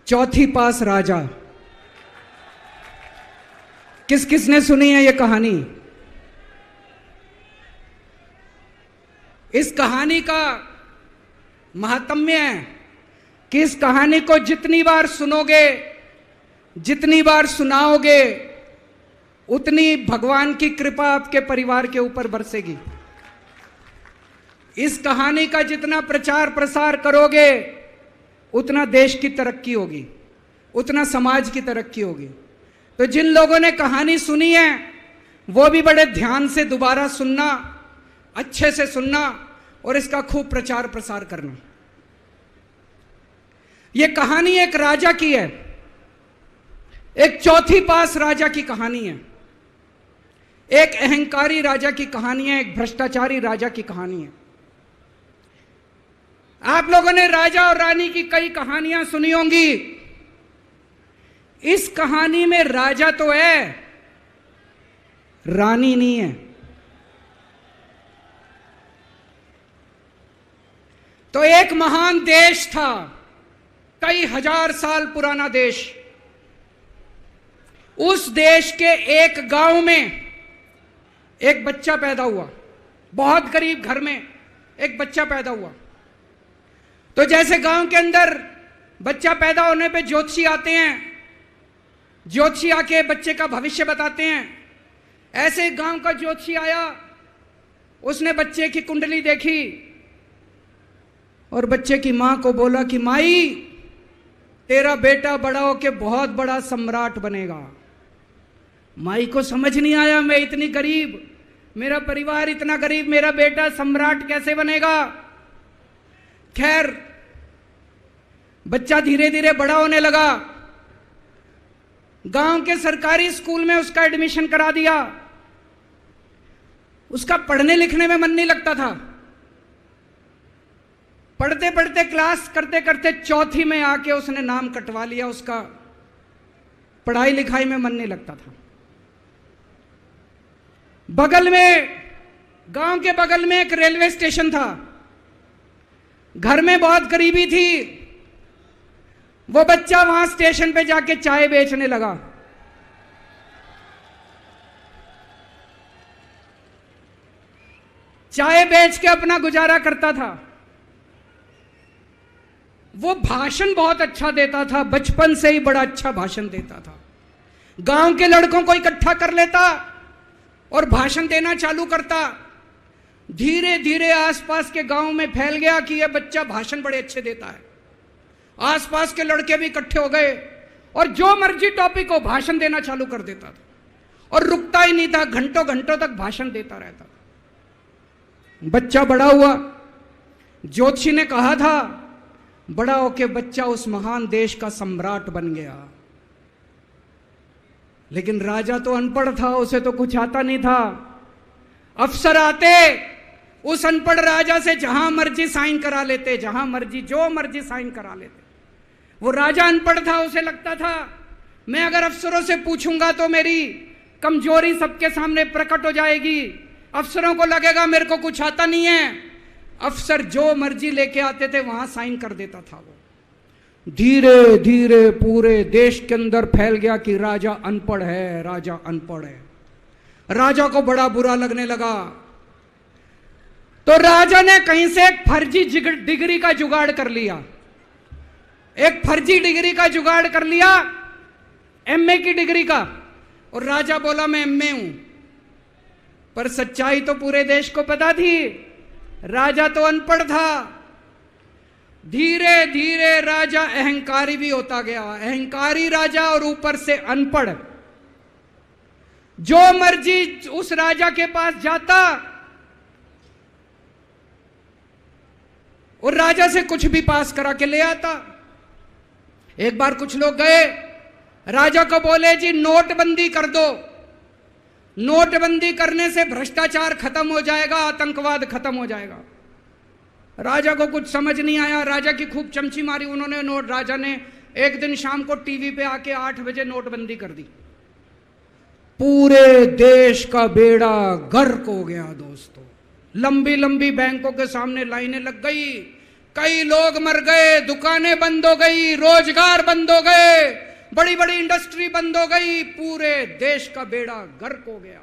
चौथी पास राजा। किस किसने सुनी है ये कहानी? इस कहानी का महात्म्य है कि इस कहानी को जितनी बार सुनोगे, जितनी बार सुनाओगे, उतनी भगवान की कृपा आपके परिवार के ऊपर बरसेगी। इस कहानी का जितना प्रचार प्रसार करोगे, उतना देश की तरक्की होगी, उतना समाज की तरक्की होगी। तो जिन लोगों ने कहानी सुनी है वो भी बड़े ध्यान से दोबारा सुनना, अच्छे से सुनना और इसका खूब प्रचार प्रसार करना। यह कहानी एक राजा की है, एक चौथी पास राजा की कहानी है, एक अहंकारी राजा की कहानी है, एक भ्रष्टाचारी राजा की कहानी है। आप लोगों ने राजा और रानी की कई कहानियां सुनी होंगी। इस कहानी में राजा तो है, रानी नहीं है। तो एक महान देश था, कई हजार साल पुराना देश। उस देश के एक गांव में एक बच्चा पैदा हुआ, बहुत गरीब घर में एक बच्चा पैदा हुआ। तो जैसे गांव के अंदर बच्चा पैदा होने पे ज्योतिषी आते हैं, ज्योतिषी आके बच्चे का भविष्य बताते हैं, ऐसे गांव का ज्योतिषी आया, उसने बच्चे की कुंडली देखी और बच्चे की मां को बोला कि माई, तेरा बेटा बड़ा होके बहुत बड़ा सम्राट बनेगा। माई को समझ नहीं आया, मैं इतनी गरीब, मेरा परिवार इतना गरीब, मेरा बेटा सम्राट कैसे बनेगा। खैर, बच्चा धीरे धीरे बड़ा होने लगा। गांव के सरकारी स्कूल में उसका एडमिशन करा दिया। उसका पढ़ने लिखने में मन नहीं लगता था। पढ़ते पढ़ते, क्लास करते करते चौथी में आके उसने नाम कटवा लिया। उसका पढ़ाई लिखाई में मन नहीं लगता था। बगल में, गांव के बगल में एक रेलवे स्टेशन था। घर में बहुत गरीबी थी। वो बच्चा वहां स्टेशन पे जाके चाय बेचने लगा। चाय बेच के अपना गुजारा करता था। वो भाषण बहुत अच्छा देता था, बचपन से ही बड़ा अच्छा भाषण देता था। गांव के लड़कों को इकट्ठा कर लेता और भाषण देना चालू करता। धीरे धीरे आसपास के गांव में फैल गया कि यह बच्चा भाषण बड़े अच्छे देता है। आसपास के लड़के भी इकट्ठे हो गए और जो मर्जी टॉपिक हो भाषण देना चालू कर देता था और रुकता ही नहीं था, घंटों घंटों तक भाषण देता रहता था। बच्चा बड़ा हुआ। ज्योतिषी ने कहा था बड़ा होके बच्चा उस महान देश का सम्राट बन गया। लेकिन राजा तो अनपढ़ था, उसे तो कुछ आता नहीं था। अफसर आते, उस अनपढ़ राजा से जहां मर्जी साइन करा लेते, जहां मर्जी जो मर्जी साइन करा लेते। वो राजा अनपढ़ था, उसे लगता था मैं अगर अफसरों से पूछूंगा तो मेरी कमजोरी सबके सामने प्रकट हो जाएगी। अफसरों को लगेगा मेरे को कुछ आता नहीं है। अफसर जो मर्जी लेके आते थे वहां साइन कर देता था। वो धीरे धीरे पूरे देश के अंदर फैल गया कि राजा अनपढ़ है, राजा अनपढ़ है। राजा को बड़ा बुरा लगने लगा। तो राजा ने कहीं से एक फर्जी डिग्री का जुगाड़ कर लिया। एक फर्जी डिग्री का जुगाड़ कर लिया, एमए की डिग्री का। और राजा बोला मैं एमए हूं। पर सच्चाई तो पूरे देश को पता थी, राजा तो अनपढ़ था। धीरे धीरे राजा अहंकारी भी होता गया। अहंकारी राजा और ऊपर से अनपढ़। जो मर्जी उस राजा के पास जाता और राजा से कुछ भी पास करा के ले आता। एक बार कुछ लोग गए, राजा को बोले जी नोटबंदी कर दो। नोटबंदी करने से भ्रष्टाचार खत्म हो जाएगा, आतंकवाद खत्म हो जाएगा। राजा को कुछ समझ नहीं आया। राजा की खूब चमची मारी उन्होंने। राजा ने एक दिन शाम को टीवी पे आके 8 बजे नोटबंदी कर दी। पूरे देश का बेड़ा गर्क हो गया दोस्तों। लंबी लंबी बैंकों के सामने लाइनें लग गई। कई लोग मर गए, दुकानें बंद हो गई, रोजगार बंद हो गए, बड़ी बड़ी इंडस्ट्री बंद हो गई, पूरे देश का बेड़ा गर्क हो गया।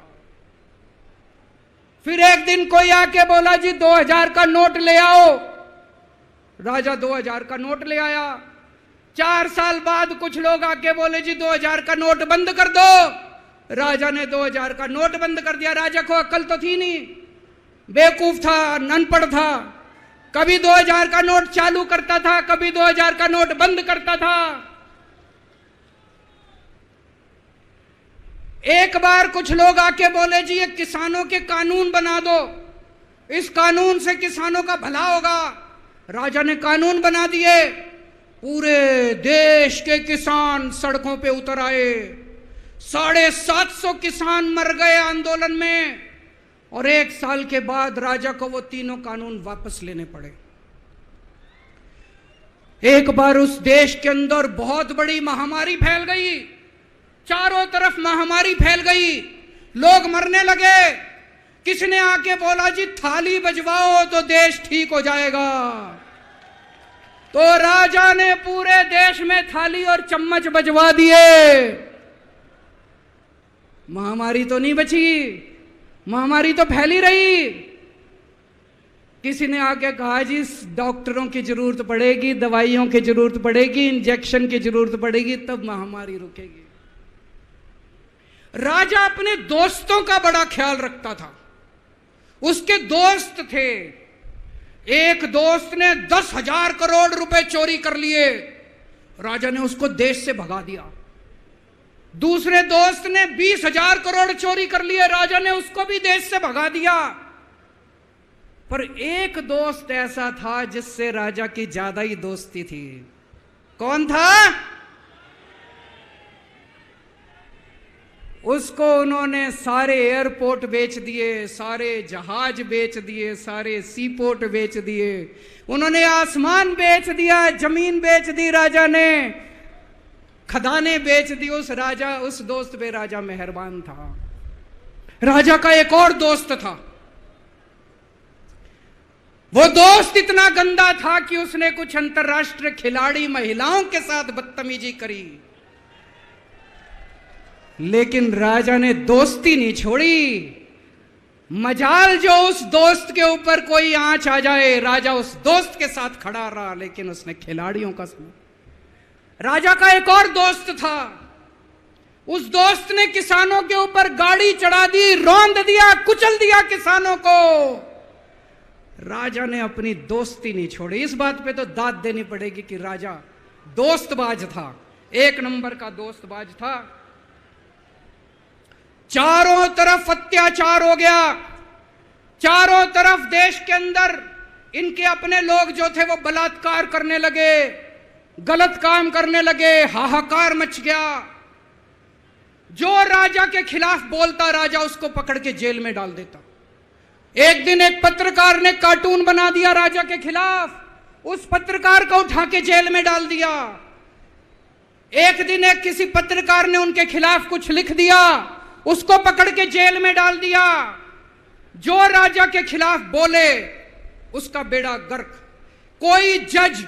फिर एक दिन कोई आके बोला जी 2000 का नोट ले आओ। राजा 2000 का नोट ले आया। 4 साल बाद कुछ लोग आके बोले जी 2000 का नोट बंद कर दो। राजा ने 2000 का नोट बंद कर दिया। राजा को अक्ल तो थी नहीं, बेवकूफ था, अनपढ़ था। कभी 2000 का नोट चालू करता था, कभी 2000 का नोट बंद करता था। एक बार कुछ लोग आके बोले जी ये किसानों के कानून बना दो, इस कानून से किसानों का भला होगा। राजा ने कानून बना दिए। पूरे देश के किसान सड़कों पे उतर आए। 750 किसान मर गए आंदोलन में, और 1 साल के बाद राजा को वो तीनों कानून वापस लेने पड़े। एक बार उस देश के अंदर बहुत बड़ी महामारी फैल गई, चारों तरफ महामारी फैल गई, लोग मरने लगे। किसने आके बोला जी थाली बजवाओ तो देश ठीक हो जाएगा। तो राजा ने पूरे देश में थाली और चम्मच बजवा दिए। महामारी तो नहीं बची, महामारी तो फैली रही। किसी ने आके कहा जी डॉक्टरों की जरूरत पड़ेगी, दवाइयों की जरूरत पड़ेगी, इंजेक्शन की जरूरत पड़ेगी, तब महामारी रुकेगी। राजा अपने दोस्तों का बड़ा ख्याल रखता था। उसके दोस्त थे। एक दोस्त ने 10,000 करोड़ रुपए चोरी कर लिए। राजा ने उसको देश से भगा दिया। दूसरे दोस्त ने 20,000 करोड़ चोरी कर लिए। राजा ने उसको भी देश से भगा दिया। पर एक दोस्त ऐसा था जिससे राजा की ज्यादा ही दोस्ती थी। कौन था? उसको उन्होंने सारे एयरपोर्ट बेच दिए, सारे जहाज बेच दिए, सारे सी पोर्ट बेच दिए, उन्होंने आसमान बेच दिया, जमीन बेच दी राजा ने, खदानें बेच दी। उस दोस्त पे राजा मेहरबान था। राजा का एक और दोस्त था। वो दोस्त इतना गंदा था कि उसने कुछ अंतरराष्ट्रीय खिलाड़ी महिलाओं के साथ बदतमीजी करी, लेकिन राजा ने दोस्ती नहीं छोड़ी। मजाल जो उस दोस्त के ऊपर कोई आंच आ जाए, राजा उस दोस्त के साथ खड़ा रहा, लेकिन उसने खिलाड़ियों का सुना। राजा का एक और दोस्त था। उस दोस्त ने किसानों के ऊपर गाड़ी चढ़ा दी, रौंद दिया, कुचल दिया किसानों को। राजा ने अपनी दोस्ती नहीं छोड़ी। इस बात पे तो दाद देनी पड़ेगी कि राजा दोस्तबाज था, 1 नंबर का दोस्तबाज था। चारों तरफ अत्याचार हो गया। चारों तरफ देश के अंदर इनके अपने लोग जो थे वो बलात्कार करने लगे, गलत काम करने लगे, हाहाकार मच गया। जो राजा के खिलाफ बोलता, राजा उसको पकड़ के जेल में डाल देता। एक दिन एक पत्रकार ने कार्टून बना दिया राजा के खिलाफ, उस पत्रकार को उठा के जेल में डाल दिया। एक दिन एक किसी पत्रकार ने उनके खिलाफ कुछ लिख दिया, उसको पकड़ के जेल में डाल दिया। जो राजा के खिलाफ बोले उसका बेड़ा गर्क। कोई जज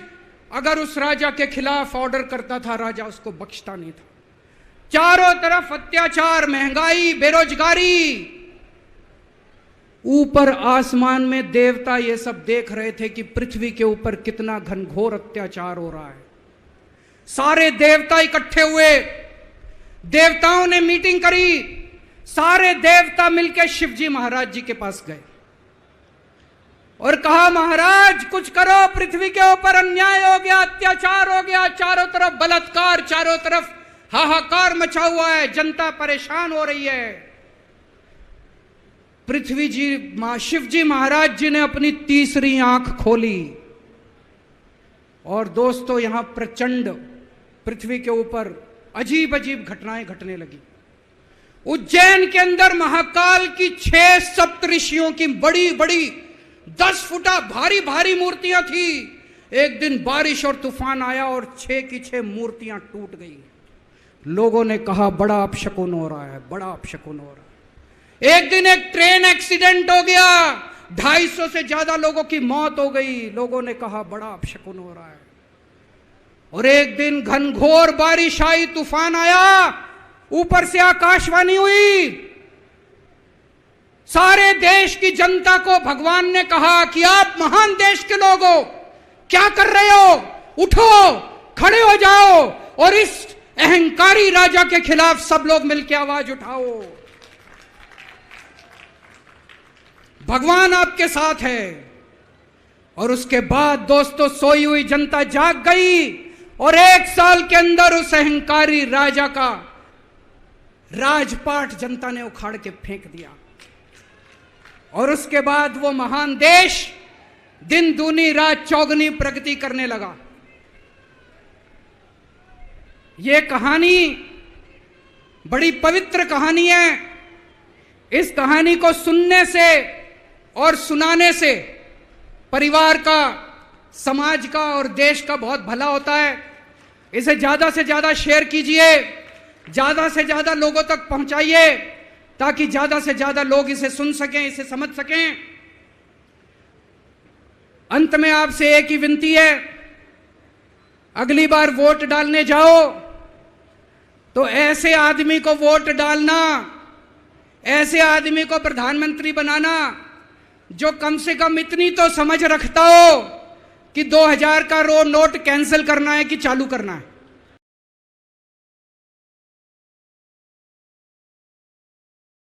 अगर उस राजा के खिलाफ ऑर्डर करता था, राजा उसको बख्शता नहीं था। चारों तरफ अत्याचार, महंगाई, बेरोजगारी। ऊपर आसमान में देवता ये सब देख रहे थे कि पृथ्वी के ऊपर कितना घनघोर अत्याचार हो रहा है। सारे देवता इकट्ठे हुए, देवताओं ने मीटिंग करी। सारे देवता मिलकर शिवजी महाराज जी के पास गए और कहा, महाराज कुछ करो, पृथ्वी के ऊपर अन्याय हो गया, अत्याचार हो गया, चारों तरफ बलात्कार, चारों तरफ हाहाकार मचा हुआ है, जनता परेशान हो रही है। पृथ्वी जी, शिवजी महाराज जी ने अपनी तीसरी आंख खोली और दोस्तों यहां प्रचंड पृथ्वी के ऊपर अजीब अजीब घटनाएं घटने लगी। उज्जैन के अंदर महाकाल की 6 सप्तऋषियों की बड़ी बड़ी 10 फुटा भारी भारी मूर्तियां थी। एक दिन बारिश और तूफान आया और 6 की 6 मूर्तियां टूट गई। लोगों ने कहा बड़ा अपशकुन हो रहा है, बड़ा अपशकुन हो रहा है। एक दिन एक ट्रेन एक्सीडेंट हो गया, 250 से ज्यादा लोगों की मौत हो गई। लोगों ने कहा बड़ा अपशकुन हो रहा है। और एक दिन घनघोर बारिश आई, तूफान आया, ऊपर से आकाशवाणी हुई, सारे देश की जनता को भगवान ने कहा कि आप महान देश के लोग हो, क्या कर रहे हो, उठो, खड़े हो जाओ और इस अहंकारी राजा के खिलाफ सब लोग मिलकर आवाज उठाओ। भगवान आपके साथ है। और उसके बाद दोस्तों सोई हुई जनता जाग गई और 1 साल के अंदर उस अहंकारी राजा का राजपाट जनता ने उखाड़ के फेंक दिया। और उसके बाद वो महान देश दिन दूनी रात चौगनी प्रगति करने लगा। ये कहानी बड़ी पवित्र कहानी है। इस कहानी को सुनने से और सुनाने से परिवार का, समाज का और देश का बहुत भला होता है। इसे ज्यादा से ज्यादा शेयर कीजिए, ज्यादा से ज्यादा लोगों तक पहुंचाइए, ताकि ज्यादा से ज्यादा लोग इसे सुन सकें, इसे समझ सकें। अंत में आपसे एक ही विनती है, अगली बार वोट डालने जाओ तो ऐसे आदमी को वोट डालना, ऐसे आदमी को प्रधानमंत्री बनाना जो कम से कम इतनी तो समझ रखता हो कि 2000 का नोट कैंसिल करना है कि चालू करना है।